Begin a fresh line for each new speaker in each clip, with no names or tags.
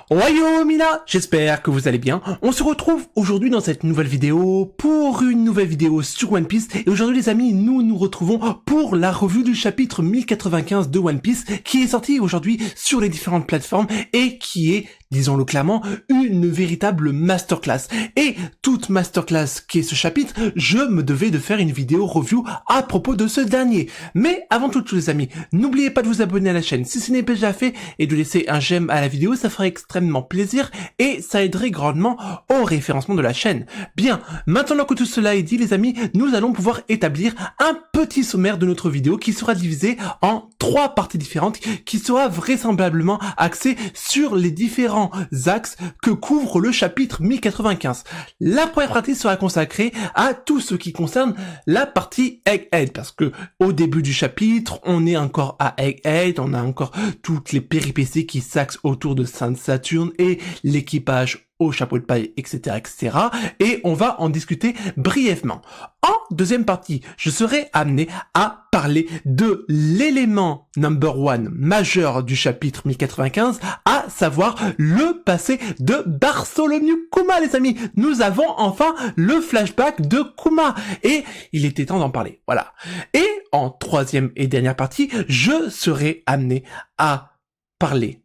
Oyo Mina, j'espère que vous allez bien. On se retrouve aujourd'hui dans cette nouvelle vidéo pour une nouvelle vidéo sur One Piece. Et aujourd'hui les amis, nous nous retrouvons pour la revue du chapitre 1095 de One Piece qui est sorti aujourd'hui sur les différentes plateformes et qui est, disons-le clairement, une véritable masterclass. Et toute masterclass qui est ce chapitre, je me devais de faire une vidéo review à propos de ce dernier. Mais avant tout les amis, n'oubliez pas de vous abonner à la chaîne si ce n'est pas déjà fait et de laisser un j'aime à la vidéo, ça ferait extrêmement plaisir et ça aiderait grandement au référencement de la chaîne. Bien, maintenant que tout cela est dit les amis, nous allons pouvoir établir un petit sommaire de notre vidéo qui sera divisé en 3 parties différentes qui sera vraisemblablement axé sur les différents axes que couvre le chapitre 1095. La première partie sera consacrée à tout ce qui concerne la partie Egghead parce que au début du chapitre, on est encore à Egghead, on a encore toutes les péripéties qui s'axent autour de Sainte Saturne et l'équipage au chapeau de paille, etc., etc. Et on va en discuter brièvement. En deuxième partie, je serai amené à parler de l'élément number one majeur du chapitre 1095, à savoir le passé de Bartholomew Kuma, les amis. Nous avons enfin le flashback de Kuma et il était temps d'en parler. Voilà. Et en troisième et dernière partie, je serai amené à parler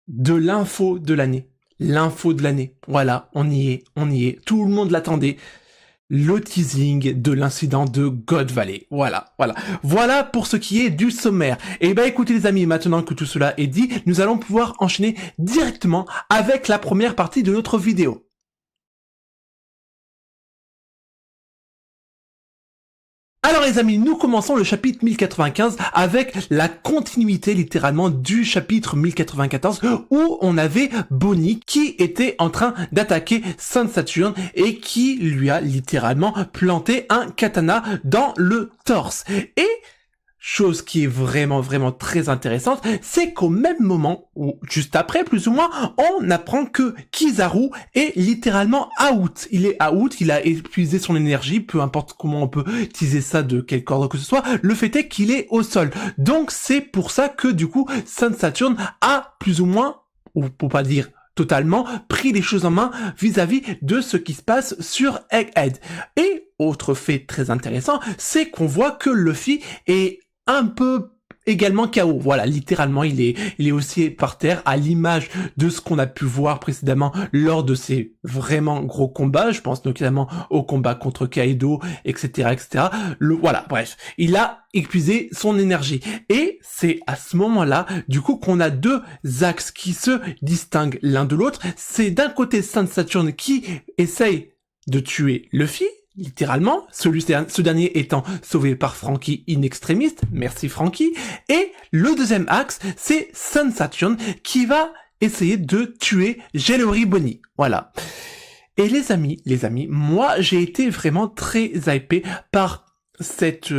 de l'info de l'année. L'info de l'année. Voilà, on y est. Tout le monde l'attendait. Le teasing de l'incident de God Valley. Voilà pour ce qui est du sommaire. Et ben écoutez les amis, maintenant que tout cela est dit, nous allons pouvoir enchaîner directement avec la première partie de notre vidéo. Alors les amis, nous commençons le chapitre 1095 avec la continuité littéralement du chapitre 1094 où on avait Bonnie qui était en train d'attaquer Sainte Saturne et qui lui a littéralement planté un katana dans le torse. Et chose qui est vraiment très intéressante, c'est qu'au même moment, ou juste après plus ou moins, on apprend que Kizaru est littéralement out. Il est out, il a épuisé son énergie, peu importe comment on peut teaser ça de quelque ordre que ce soit, le fait est qu'il est au sol. Donc c'est pour ça que du coup, Sainte Saturne a plus ou moins, ou pour pas dire totalement, pris les choses en main vis-à-vis de ce qui se passe sur Egghead. Et autre fait très intéressant, c'est qu'on voit que Luffy est un peu également KO. Voilà, littéralement, il est aussi par terre à l'image de ce qu'on a pu voir précédemment lors de ces vraiment gros combats. Je pense notamment au combat contre Kaido, etc., etc. Voilà, bref, il a épuisé son énergie. Et c'est à ce moment-là, du coup, qu'on a deux axes qui se distinguent l'un de l'autre. C'est d'un côté Sainte Saturne qui essaye de tuer Luffy, littéralement, ce dernier étant sauvé par Franky in extremis, merci Franky, et le deuxième axe, c'est Sainte Saturne qui va essayer de tuer Jellery Bonnie, voilà. Et les amis, moi j'ai été vraiment très hypé par cette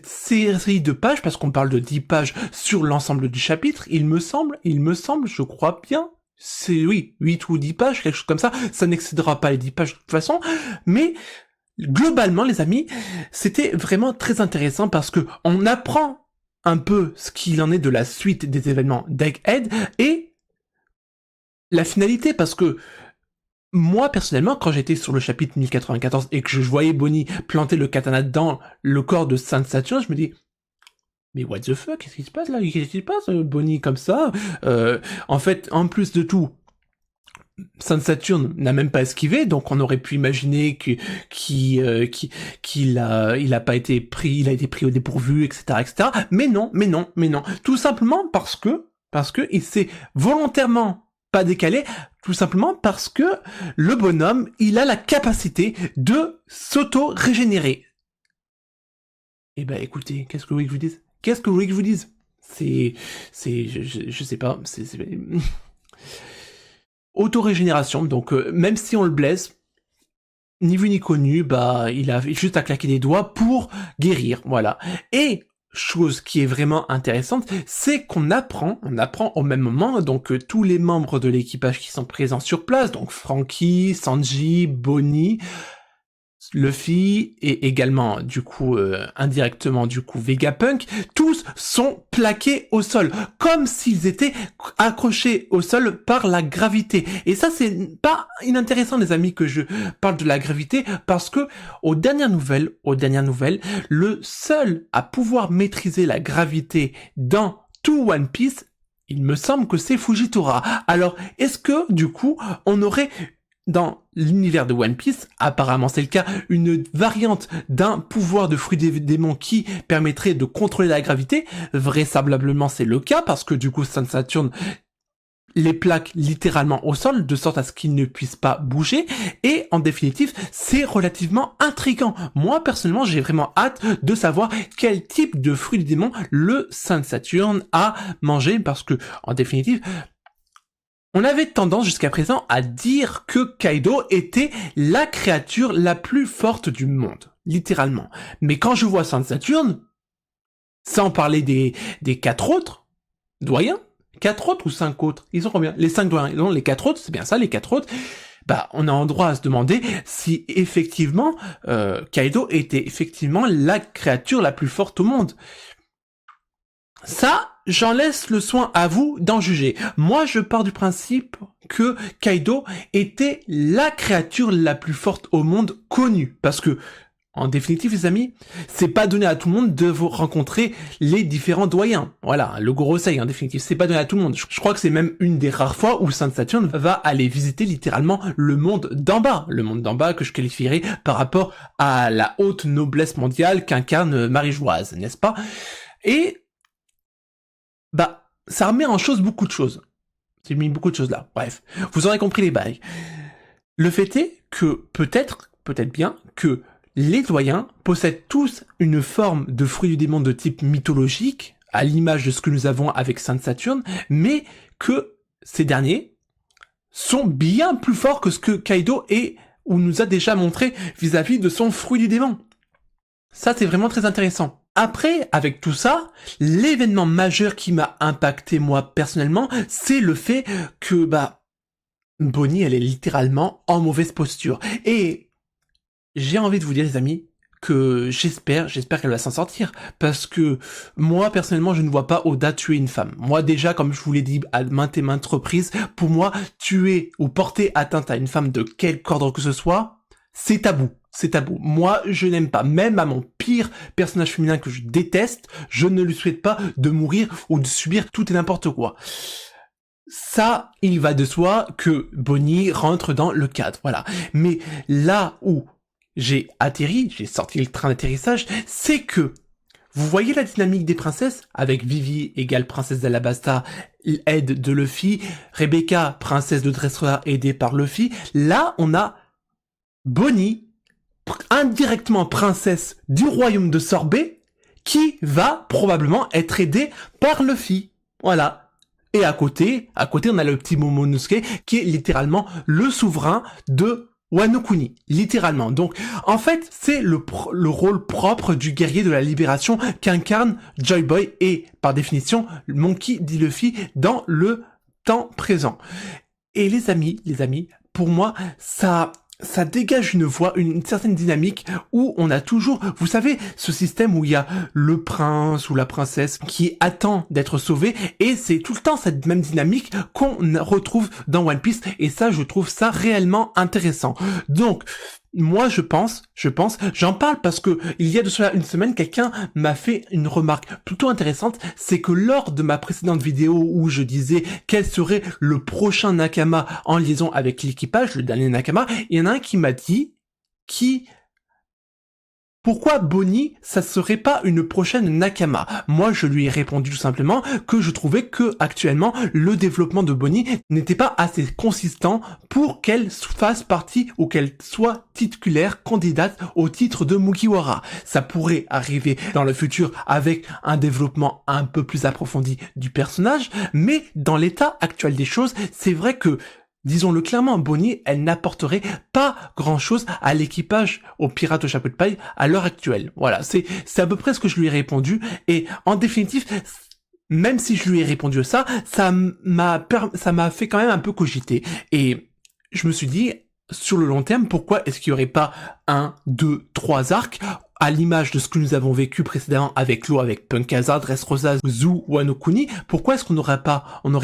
série de pages, parce qu'on parle de 10 pages sur l'ensemble du chapitre, il me semble, je crois bien, c'est, oui, 8 ou 10 pages, quelque chose comme ça n'excédera pas les 10 pages de toute façon, mais globalement, les amis, c'était vraiment très intéressant parce que on apprend un peu ce qu'il en est de la suite des événements d'Egghead et la finalité parce que moi, personnellement, quand j'étais sur le chapitre 1094 et que je voyais Bonnie planter le katana dans le corps de Sainte Saturne, je me dis mais what the fuck, qu'est-ce qui se passe là? Qu'est-ce qui se passe, Bonnie comme ça? En fait, en plus de tout, Sainte Saturne n'a même pas esquivé, donc on aurait pu imaginer qu'il a pas été pris, il a été pris au dépourvu, etc., etc. Mais non. Tout simplement parce que il s'est volontairement pas décalé, tout simplement parce que le bonhomme, il a la capacité de s'auto-régénérer. Eh ben, écoutez, qu'est-ce que vous voulez que je vous dise? Je sais pas, auto-régénération, donc même si on le blesse, ni vu ni connu, bah il a juste à claquer des doigts pour guérir, voilà. Et chose qui est vraiment intéressante, c'est qu'on apprend au même moment, donc tous les membres de l'équipage qui sont présents sur place, donc Franky, Sanji, Bonnie, Luffy et également du coup indirectement du coup Vegapunk, tous sont plaqués au sol comme s'ils étaient accrochés au sol par la gravité. Et ça c'est pas inintéressant les amis que je parle de la gravité parce que aux dernières nouvelles, le seul à pouvoir maîtriser la gravité dans tout One Piece, il me semble que c'est Fujitora. Alors, est-ce que, du coup, on aurait, dans l'univers de One Piece, apparemment c'est le cas, une variante d'un pouvoir de fruit des démons qui permettrait de contrôler la gravité? Vraisemblablement c'est le cas, parce que du coup, Sun Saturn les plaque littéralement au sol, de sorte à ce qu'ils ne puissent pas bouger, et en définitive, c'est relativement intriguant. Moi, personnellement, j'ai vraiment hâte de savoir quel type de fruit du démon le Sun Saturn a mangé, parce que, en définitive, on avait tendance jusqu'à présent à dire que Kaido était la créature la plus forte du monde, littéralement. Mais quand je vois Sun Saturn, sans parler des 4 autres doyens, 4 autres ou 5 autres? Ils sont combien? Les 5 doyens. Non, les 4 autres, c'est bien ça, les 4 autres. Bah, on a en droit à se demander si effectivement Kaido était effectivement la créature la plus forte au monde. Ça, j'en laisse le soin à vous d'en juger. Moi, je pars du principe que Kaido était la créature la plus forte au monde connue. Parce que, en définitive, les amis, c'est pas donné à tout le monde de vous rencontrer les différents doyens. Voilà, le Gorosei, en définitive, c'est pas donné à tout le monde. Je crois que c'est même une des rares fois où Sun Saturn va aller visiter littéralement le monde d'en bas. Le monde d'en bas que je qualifierais par rapport à la haute noblesse mondiale qu'incarne Marie-Joise, n'est-ce pas? Et, bah, ça remet en chose beaucoup de choses. J'ai mis beaucoup de choses là. Bref, vous aurez compris les bails. Le fait est que peut-être bien, que les doyens possèdent tous une forme de fruit du démon de type mythologique, à l'image de ce que nous avons avec Sun Saturn, mais que ces derniers sont bien plus forts que ce que Kaido est ou nous a déjà montré vis-à-vis de son fruit du démon. Ça, c'est vraiment très intéressant. Après, avec tout ça, l'événement majeur qui m'a impacté moi personnellement, c'est le fait que, Bonnie, elle est littéralement en mauvaise posture. Et j'ai envie de vous dire, les amis, que j'espère qu'elle va s'en sortir, parce que moi, personnellement, je ne vois pas Oda tuer une femme. Moi, déjà, comme je vous l'ai dit à maintes et maintes reprises, pour moi, tuer ou porter atteinte à une femme de quelque ordre que ce soit, c'est tabou. C'est tabou. Moi, je n'aime pas. Même à mon pire personnage féminin que je déteste, je ne lui souhaite pas de mourir ou de subir tout et n'importe quoi. Ça, il va de soi que Bonnie rentre dans le cadre, voilà. Mais là où j'ai atterri, j'ai sorti le train d'atterrissage, c'est que vous voyez la dynamique des princesses avec Vivi égale princesse d'Alabasta, aide de Luffy, Rebecca princesse de Dressrosa aidée par Luffy. Là, on a Bonnie, indirectement princesse du royaume de Sorbet, qui va probablement être aidée par Luffy. Voilà. Et à côté, on a le petit Momonosuke qui est littéralement le souverain de Wano Kuni, littéralement. Donc, en fait, c'est le rôle propre du guerrier de la libération qu'incarne Joy Boy et, par définition, Monkey D. Luffy dans le temps présent. Et les amis, pour moi, ça dégage une certaine dynamique où on a toujours, vous savez, ce système où il y a le prince ou la princesse qui attend d'être sauvé, et c'est tout le temps cette même dynamique qu'on retrouve dans One Piece, et ça, je trouve ça réellement intéressant. Donc, moi, j'en parle parce que il y a de cela une semaine, quelqu'un m'a fait une remarque plutôt intéressante, c'est que lors de ma précédente vidéo où je disais quel serait le prochain Nakama en liaison avec l'équipage, le dernier Nakama, il y en a un qui m'a dit pourquoi Bonnie, ça serait pas une prochaine Nakama? Moi, je lui ai répondu tout simplement que je trouvais que, actuellement, le développement de Bonnie n'était pas assez consistant pour qu'elle fasse partie ou qu'elle soit titulaire candidate au titre de Mugiwara. Ça pourrait arriver dans le futur avec un développement un peu plus approfondi du personnage, mais dans l'état actuel des choses, c'est vrai que disons-le clairement, Bonnie, elle n'apporterait pas grand-chose à l'équipage aux pirates au chapeau de paille à l'heure actuelle. Voilà, c'est à peu près ce que je lui ai répondu. Et en définitive, même si je lui ai répondu ça m'a fait quand même un peu cogiter. Et je me suis dit, sur le long terme, pourquoi est-ce qu'il n'y aurait pas 1, 2, 3 arcs à l'image de ce que nous avons vécu précédemment avec l'eau, avec Punk Hazard, Dressrosa, Zou, Wano Kuni? Pourquoi est-ce qu'on n'aurait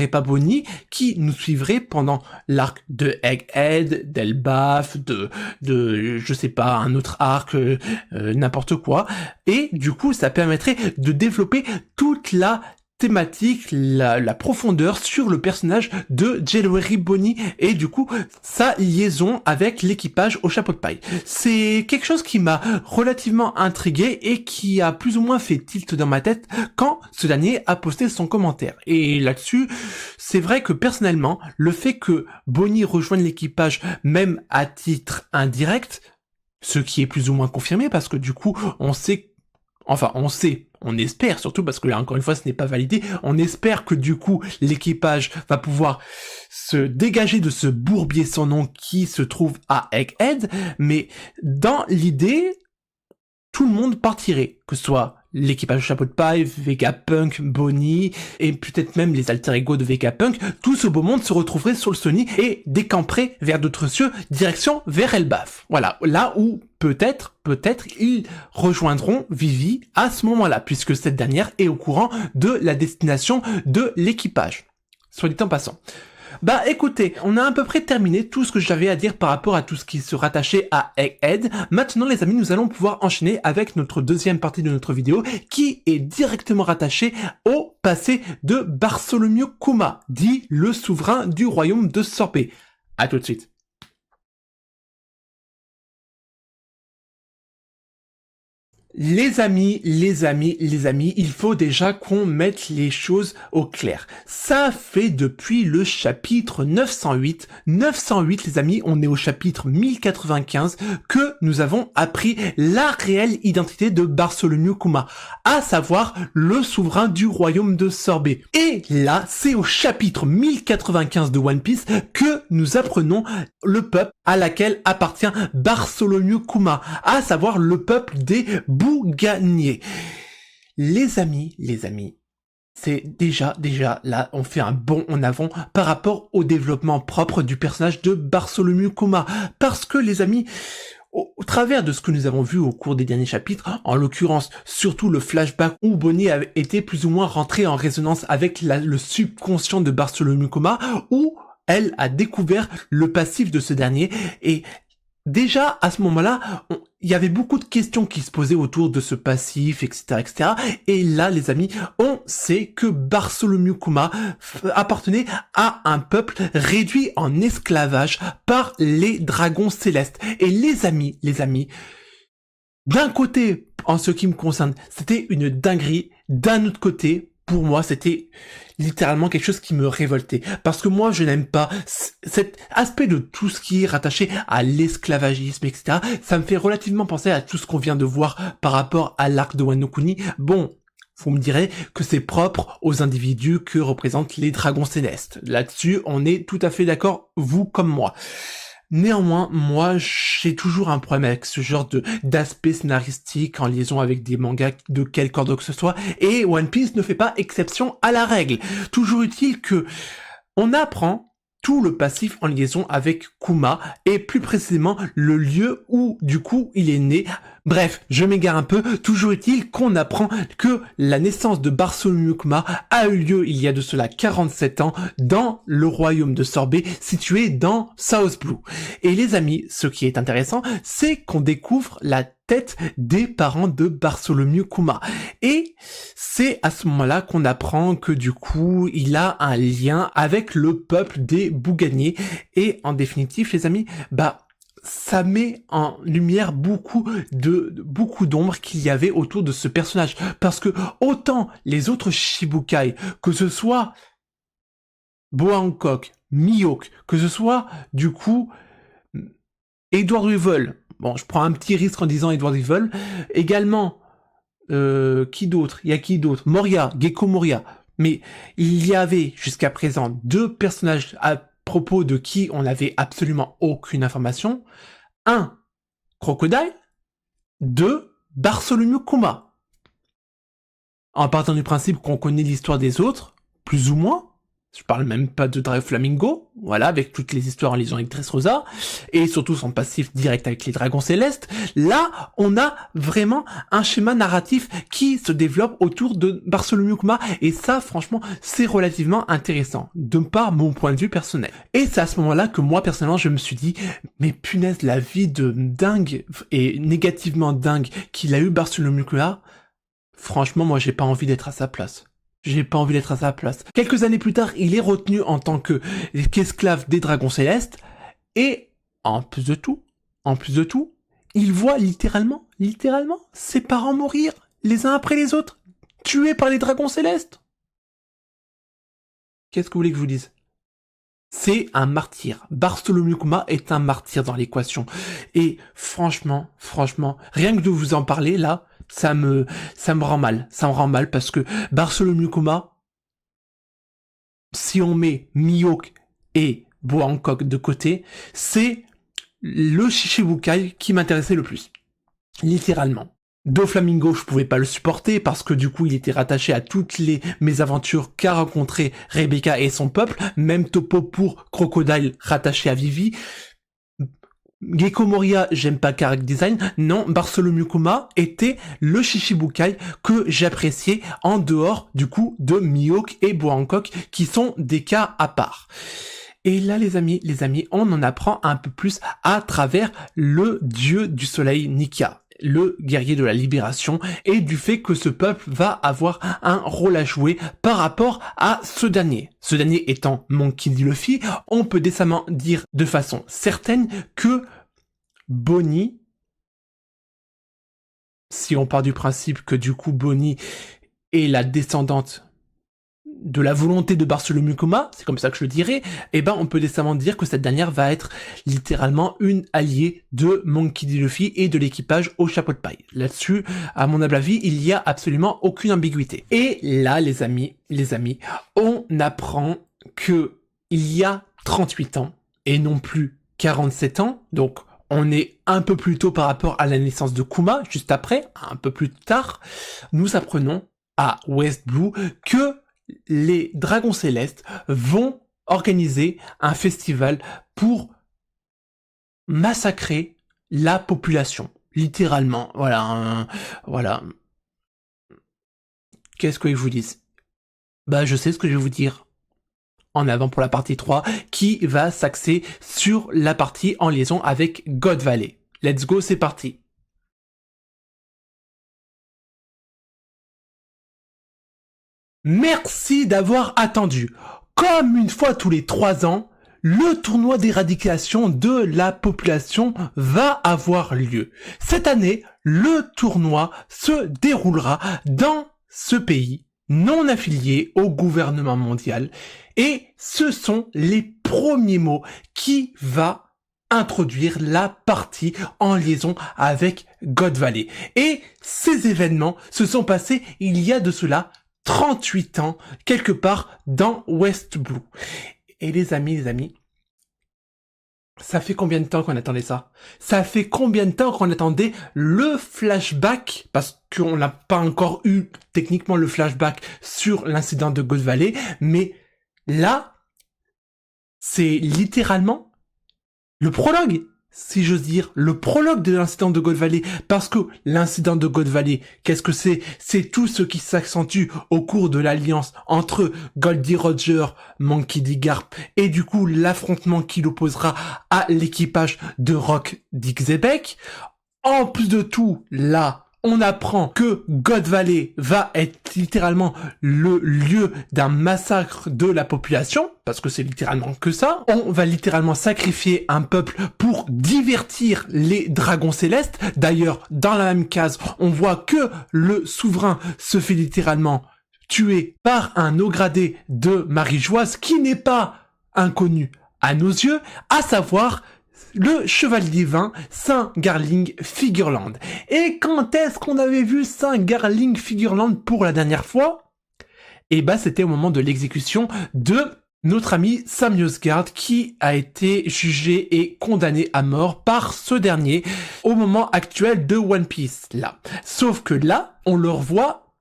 pas Bonnie qui nous suivrait pendant l'arc de Egghead, d'Elbaf, de je sais pas, un autre arc, n'importe quoi. Et du coup, ça permettrait de développer toute la thématique, la profondeur sur le personnage de January Bonnie et du coup sa liaison avec l'équipage au chapeau de paille. C'est quelque chose qui m'a relativement intrigué et qui a plus ou moins fait tilt dans ma tête quand ce dernier a posté son commentaire. Et là-dessus, c'est vrai que personnellement, le fait que Bonnie rejoigne l'équipage même à titre indirect, ce qui est plus ou moins confirmé parce que du coup on espère surtout parce que là encore une fois ce n'est pas validé, on espère que du coup l'équipage va pouvoir se dégager de ce bourbier sans nom qui se trouve à Egghead, mais dans l'idée, tout le monde partirait, que ce soit l'équipage chapeau de paille, Vegapunk, Bonnie, et peut-être même les alter ego de Vegapunk, tout ce beau monde se retrouverait sur le Sony et décamperait vers d'autres cieux, direction vers Elbaf. Voilà, là où peut-être ils rejoindront Vivi à ce moment-là, puisque cette dernière est au courant de la destination de l'équipage. Soit dit en passant. Bah écoutez, on a à peu près terminé tout ce que j'avais à dire par rapport à tout ce qui se rattachait à Egghead. Maintenant les amis, nous allons pouvoir enchaîner avec notre deuxième partie de notre vidéo qui est directement rattachée au passé de Bartholomew Kuma, dit le souverain du royaume de Sorbet. À tout de suite. Les amis, il faut déjà qu'on mette les choses au clair. Ça fait depuis le chapitre 908, les amis, on est au chapitre 1095, que nous avons appris la réelle identité de Bartholomew Kuma, à savoir le souverain du royaume de Sorbet. Et là, c'est au chapitre 1095 de One Piece que nous apprenons le peuple à laquelle appartient Bartholomew Kuma, à savoir le peuple des Bouganiers. Les amis, c'est déjà là, on fait un bond en avant par rapport au développement propre du personnage de Bartholomew Kuma, parce que les amis, au travers de ce que nous avons vu au cours des derniers chapitres, en l'occurrence surtout le flashback où Bonnie avait été plus ou moins rentrée en résonance avec le subconscient de Bartholomew Kuma, où elle a découvert le passif de ce dernier, et déjà, à ce moment-là, il y avait beaucoup de questions qui se posaient autour de ce passif, etc., etc. Et là, les amis, on sait que Bartholomew Kuma appartenait à un peuple réduit en esclavage par les dragons célestes. Et les amis, d'un côté, en ce qui me concerne, c'était une dinguerie. D'un autre côté, pour moi, c'était littéralement quelque chose qui me révoltait. Parce que moi, je n'aime pas cet aspect de tout ce qui est rattaché à l'esclavagisme, etc. Ça me fait relativement penser à tout ce qu'on vient de voir par rapport à l'arc de Wano Kuni. Bon, vous me direz que c'est propre aux individus que représentent les dragons célestes. Là-dessus, on est tout à fait d'accord, vous comme moi. Néanmoins, moi, j'ai toujours un problème avec ce genre d'aspect scénaristique en liaison avec des mangas de quelque ordre que ce soit, et One Piece ne fait pas exception à la règle. Toujours utile que on apprend tout le passif en liaison avec Kuma, et plus précisément le lieu où, du coup, il est né. Bref, je m'égare un peu, toujours est-il qu'on apprend que la naissance de Bartholomew Kuma a eu lieu il y a de cela 47 ans dans le royaume de Sorbet, situé dans South Blue. Et les amis, ce qui est intéressant, c'est qu'on découvre la tête des parents de Bartholomew Kuma. Et c'est à ce moment-là qu'on apprend que du coup, il a un lien avec le peuple des Bouganiers. Et en définitive, les amis, ça met en lumière beaucoup d'ombres qu'il y avait autour de ce personnage. Parce que autant les autres Shichibukai, que ce soit Boa Hancock, Mihawk, que ce soit du coup Edward Weevil, bon je prends un petit risque en disant Edward Weevil, également qui d'autre? Il y a qui d'autre? Moria, Gecko Moria. Mais il y avait jusqu'à présent 2 personnages à propos de qui on n'avait absolument aucune information. 1. Crocodile. 2. Bartholomew Kuma. En partant du principe qu'on connaît l'histoire des autres, plus ou moins, Je parle même pas de Doflamingo, voilà, avec toutes les histoires en liaison avec Dressrosa, et surtout son passif direct avec les dragons célestes. Là, on a vraiment un schéma narratif qui se développe autour de Bartholomew Kuma, et ça, franchement, c'est relativement intéressant, de par mon point de vue personnel. Et c'est à ce moment-là que moi, personnellement, je me suis dit, mais punaise, la vie de dingue, et négativement dingue, qu'il a eu Bartholomew Kuma, franchement, moi, j'ai pas envie d'être à sa place. J'ai pas envie d'être à sa place. Quelques années plus tard, il est retenu en tant qu'esclave des dragons célestes, et en plus de tout, il voit littéralement, ses parents mourir, les uns après les autres, tués par les dragons célestes. Qu'est-ce que vous voulez que je vous dise? C'est un martyr. Bartholomew Kuma est un martyr dans l'équation. Et franchement, rien que de vous en parler, là, ça me rend mal. Ça me rend mal parce que Bartholomew Kuma, si on met Mihawk et Boa Hancock de côté, c'est le Shichibukai qui m'intéressait le plus. Littéralement. Doflamingo, je pouvais pas le supporter parce que du coup il était rattaché à toutes les mésaventures qu'a rencontré Rebecca et son peuple, même topo pour Crocodile rattaché à Vivi. Gecko Moria, j'aime pas character design. Non, Bartholomew Kuma était le Shichibukai que j'appréciais en dehors du coup de Mihawk et Boa Hancock qui sont des cas à part. Et là les amis, on en apprend un peu plus à travers le dieu du soleil Nika, le guerrier de la libération, et du fait que ce peuple va avoir un rôle à jouer par rapport à ce dernier. Ce dernier étant Monkey D. Luffy, on peut décemment dire de façon certaine que Bonnie, si on part du principe que du coup Bonnie est la descendante de la volonté de Bartholomew Kuma, c'est comme ça que je le dirais, et ben on peut décemment dire que cette dernière va être littéralement une alliée de Monkey D. Luffy et de l'équipage au chapeau de paille. Là-dessus, à mon humble avis, il y a absolument aucune ambiguïté. Et là, les amis, on apprend que il y a 38 ans, et non plus 47 ans, donc on est un peu plus tôt par rapport à la naissance de Kuma, juste après, un peu plus tard, nous apprenons à West Blue que les dragons célestes vont organiser un festival pour massacrer la population. Littéralement. Voilà. Qu'est-ce que je vous dis? Bah, je sais ce que je vais vous dire. En avant pour la partie 3, qui va s'axer sur la partie en liaison avec God Valley. Let's go, c'est parti. Merci d'avoir attendu. Comme une fois tous les 3 ans, le tournoi d'éradication de la population va avoir lieu. Cette année, le tournoi se déroulera dans ce pays non affilié au gouvernement mondial, et ce sont les premiers mots qui va introduire la partie en liaison avec God Valley. Et ces événements se sont passés il y a de cela 38 ans, quelque part dans West Blue. Et les amis, ça fait combien de temps qu'on attendait ça? Ça fait combien de temps qu'on attendait le flashback? Parce qu'on n'a pas encore eu techniquement le flashback sur l'incident de God Valley, mais là, c'est littéralement le prologue, si j'ose dire, le prologue de l'incident de God Valley, parce que l'incident de God Valley, qu'est-ce que c'est? C'est tout ce qui s'accentue au cours de l'alliance entre Goldie Roger, Monkey D. Garp, et du coup l'affrontement qui l'opposera à l'équipage de Rock Dixebeck. En plus de tout, là, on apprend que God Valley va être littéralement le lieu d'un massacre de la population, parce que c'est littéralement que ça. On va littéralement sacrifier un peuple pour divertir les dragons célestes. D'ailleurs, dans la même case, on voit que le souverain se fait littéralement tuer par un haut gradé de Marie-Joise qui n'est pas inconnu à nos yeux, à savoir le chevalier divin Saint Garling Figureland. Et quand est-ce qu'on avait vu Saint Garling Figureland pour la dernière fois? Et bah c'était au moment de l'exécution de notre ami Sam Yozgard, qui a été jugé et condamné à mort par ce dernier au moment actuel de One Piece, là. Sauf que là, on le revoit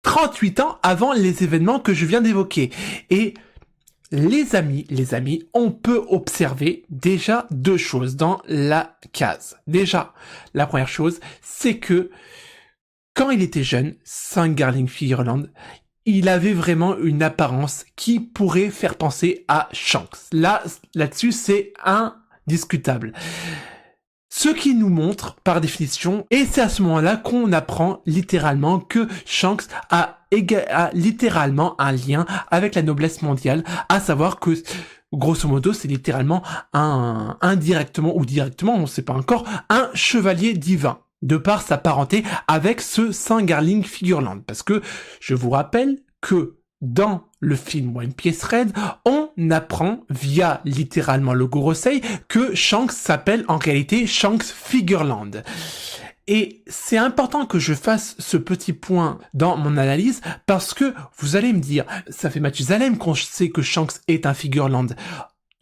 38 ans avant les événements que je viens d'évoquer. Et Les amis, on peut observer déjà deux choses dans la case. Déjà, la première chose, c'est que quand il était jeune, Garling Figureland, il avait vraiment une apparence qui pourrait faire penser à Shanks. Là-dessus, c'est indiscutable. Ce qui nous montre, par définition, et c'est à ce moment-là qu'on apprend littéralement que Shanks a littéralement un lien avec la noblesse mondiale, à savoir que, grosso modo, c'est littéralement indirectement ou directement, on ne sait pas encore, un chevalier divin, de par sa parenté avec ce Saint Garling Figureland. Parce que, je vous rappelle que dans le film One Piece Red, on apprend via littéralement le Gorosei que Shanks s'appelle en réalité Shanks Figureland. Et c'est important que je fasse ce petit point dans mon analyse parce que vous allez me dire, ça fait Mathusalem qu'on sait que Shanks est un Figureland.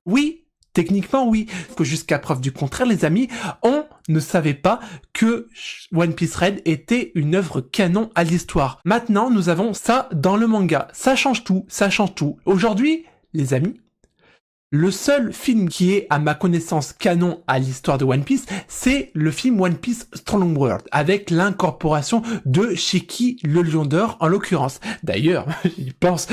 Oui, techniquement oui, que jusqu'à preuve du contraire les amis, on ne savait pas que One Piece Red était une œuvre canon à l'histoire. Maintenant, nous avons ça dans le manga. Ça change tout, ça change tout. Aujourd'hui, les amis, le seul film qui est, à ma connaissance, canon à l'histoire de One Piece, c'est le film One Piece Strong World, avec l'incorporation de Shiki le Lion d'Or, en l'occurrence. D'ailleurs, j'y pense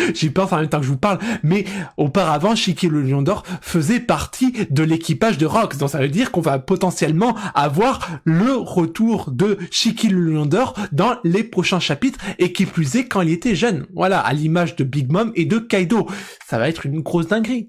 en même temps que je vous parle, mais auparavant, Shiki le Lion d'Or faisait partie de l'équipage de Rox, donc ça veut dire qu'on va potentiellement avoir le retour de Shiki le Lion d'Or dans les prochains chapitres, et qui plus est quand il était jeune. Voilà, à l'image de Big Mom et de Kaido. Ça va être une grosse dinguerie,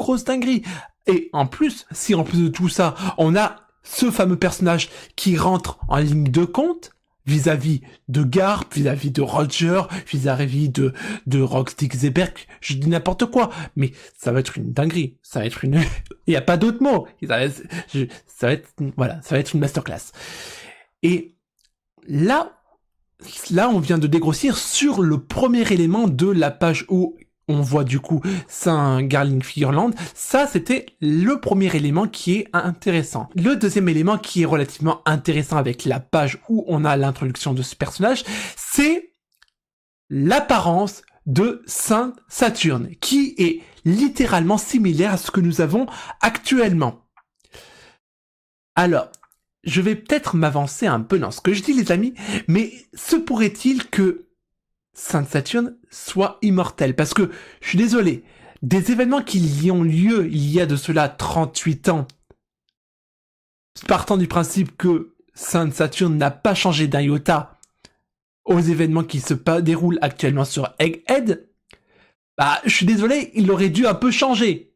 grosse dinguerie. Et en plus, si en plus de tout ça, on a ce fameux personnage qui rentre en ligne de compte vis-à-vis de Garp, vis-à-vis de Roger, vis-à-vis de Rockstick Zeberg, je dis n'importe quoi, mais ça va être une dinguerie, ça va être une... Il n'y a pas d'autre mot, ça va être une masterclass. Et là, on vient de dégrossir sur le premier élément de la page où on voit du coup Saint Garling Figureland. Ça, c'était le premier élément qui est intéressant. Le deuxième élément qui est relativement intéressant avec la page où on a l'introduction de ce personnage, c'est l'apparence de Saint Saturne, qui est littéralement similaire à ce que nous avons actuellement. Alors, je vais peut-être m'avancer un peu dans ce que je dis les amis, mais se pourrait-il que Saint Saturne soit immortel? Parce que, je suis désolé, des événements qui y ont lieu il y a de cela 38 ans, partant du principe que Saint Saturne n'a pas changé d'un iota aux événements qui se déroulent actuellement sur Egghead, bah, je suis désolé, il aurait dû un peu changer.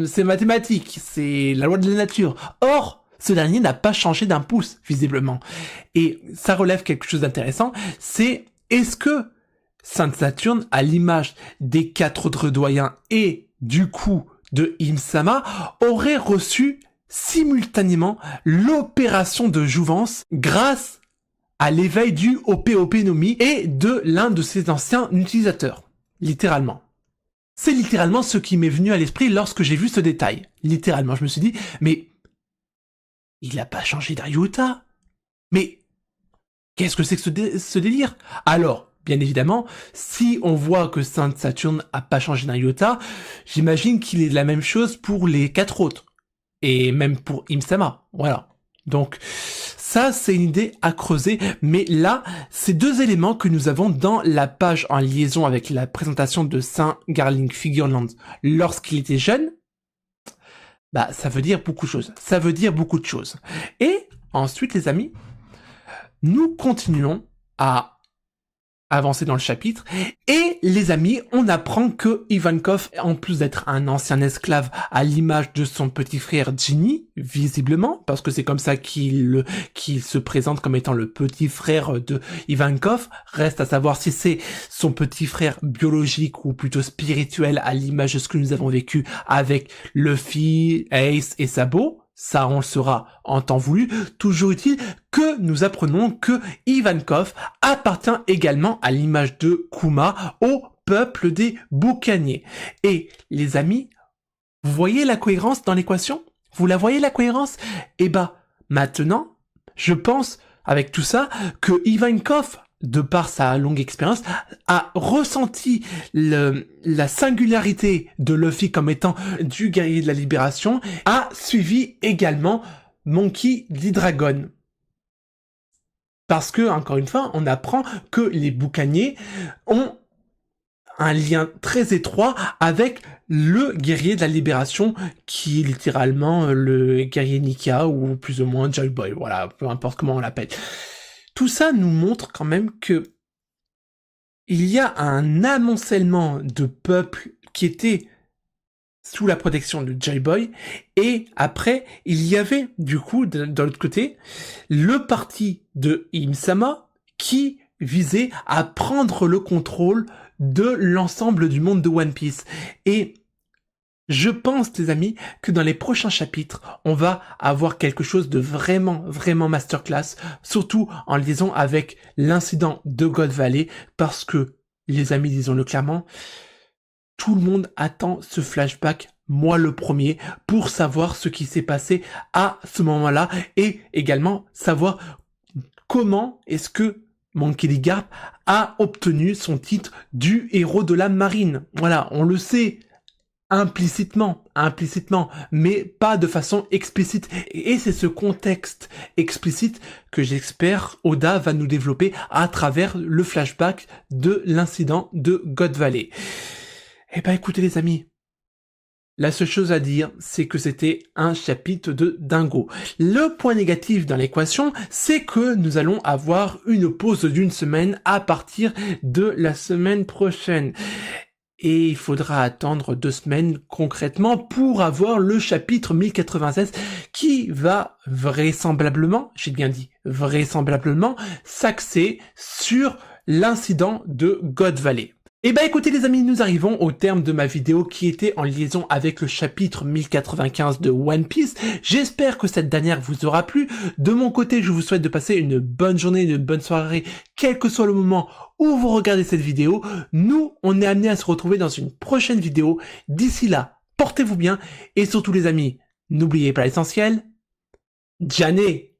C'est mathématique, c'est la loi de la nature. Or, ce dernier n'a pas changé d'un pouce, visiblement. Et ça relève quelque chose d'intéressant, c'est est-ce que Saint Saturne, à l'image des 4 autres doyens et du coup de Im-sama, aurait reçu simultanément l'opération de jouvence grâce à l'éveil du OP no Mi et de l'un de ses anciens utilisateurs. Littéralement. C'est littéralement ce qui m'est venu à l'esprit lorsque j'ai vu ce détail. Littéralement, je me suis dit, mais il n'a pas changé d'un iota. Mais qu'est-ce que c'est que ce délire? Alors, bien évidemment, si on voit que Saint Saturne a pas changé d'un iota, j'imagine qu'il est de la même chose pour les 4 autres. Et même pour Im-sama. Voilà. Donc, ça, c'est une idée à creuser. Mais là, c'est deux éléments que nous avons dans la page en liaison avec la présentation de Saint Garling Figureland lorsqu'il était jeune. Bah, ça veut dire beaucoup de choses. Ça veut dire beaucoup de choses. Et ensuite, les amis, nous continuons à avancer dans le chapitre, et les amis, on apprend que Ivankov, en plus d'être un ancien esclave à l'image de son petit frère Ginny, visiblement, parce que c'est comme ça qu'il se présente comme étant le petit frère de Ivankov, reste à savoir si c'est son petit frère biologique ou plutôt spirituel à l'image de ce que nous avons vécu avec Luffy, Ace et Sabo. Ça, on le saura en temps voulu. Toujours utile que nous apprenons que Ivankov appartient également à l'image de Kuma au peuple des boucaniers. Et les amis, vous voyez la cohérence dans l'équation? Vous la voyez la cohérence? Eh ben, maintenant, je pense, avec tout ça, que Ivankov de par sa longue expérience, a ressenti la singularité de Luffy comme étant du guerrier de la libération, a suivi également Monkey D. Dragon. Parce que, encore une fois, on apprend que les boucaniers ont un lien très étroit avec le guerrier de la libération, qui est littéralement le guerrier Nika, ou plus ou moins Joy Boy, voilà, peu importe comment on l'appelle. Tout ça nous montre quand même que il y a un amoncellement de peuples qui étaient sous la protection de Joy Boy, et après, il y avait, du coup, de l'autre côté, le parti de Im-sama, qui visait à prendre le contrôle de l'ensemble du monde de One Piece. Et je pense, les amis, que dans les prochains chapitres, on va avoir quelque chose de vraiment, vraiment masterclass, surtout en liaison avec l'incident de God Valley, parce que, les amis, disons-le clairement, tout le monde attend ce flashback, moi le premier, pour savoir ce qui s'est passé à ce moment-là, et également savoir comment est-ce que Monkey D. Garp a obtenu son titre du héros de la marine. Voilà, on le sait, implicitement, mais pas de façon explicite. Et c'est ce contexte explicite que j'espère Oda va nous développer à travers le flashback de l'incident de God Valley. Eh ben écoutez les amis, la seule chose à dire, c'est que c'était un chapitre de dingo. Le point négatif dans l'équation, c'est que nous allons avoir une pause d'une semaine à partir de la semaine prochaine. Et il faudra attendre 2 semaines concrètement pour avoir le chapitre 1096 qui va vraisemblablement, j'ai bien dit vraisemblablement, s'axer sur l'incident de God Valley. Et bah écoutez les amis, nous arrivons au terme de ma vidéo qui était en liaison avec le chapitre 1095 de One Piece. J'espère que cette dernière vous aura plu. De mon côté, je vous souhaite de passer une bonne journée, une bonne soirée, quel que soit le moment où vous regardez cette vidéo. Nous, on est amenés à se retrouver dans une prochaine vidéo. D'ici là, portez-vous bien et surtout les amis, n'oubliez pas l'essentiel, Jané!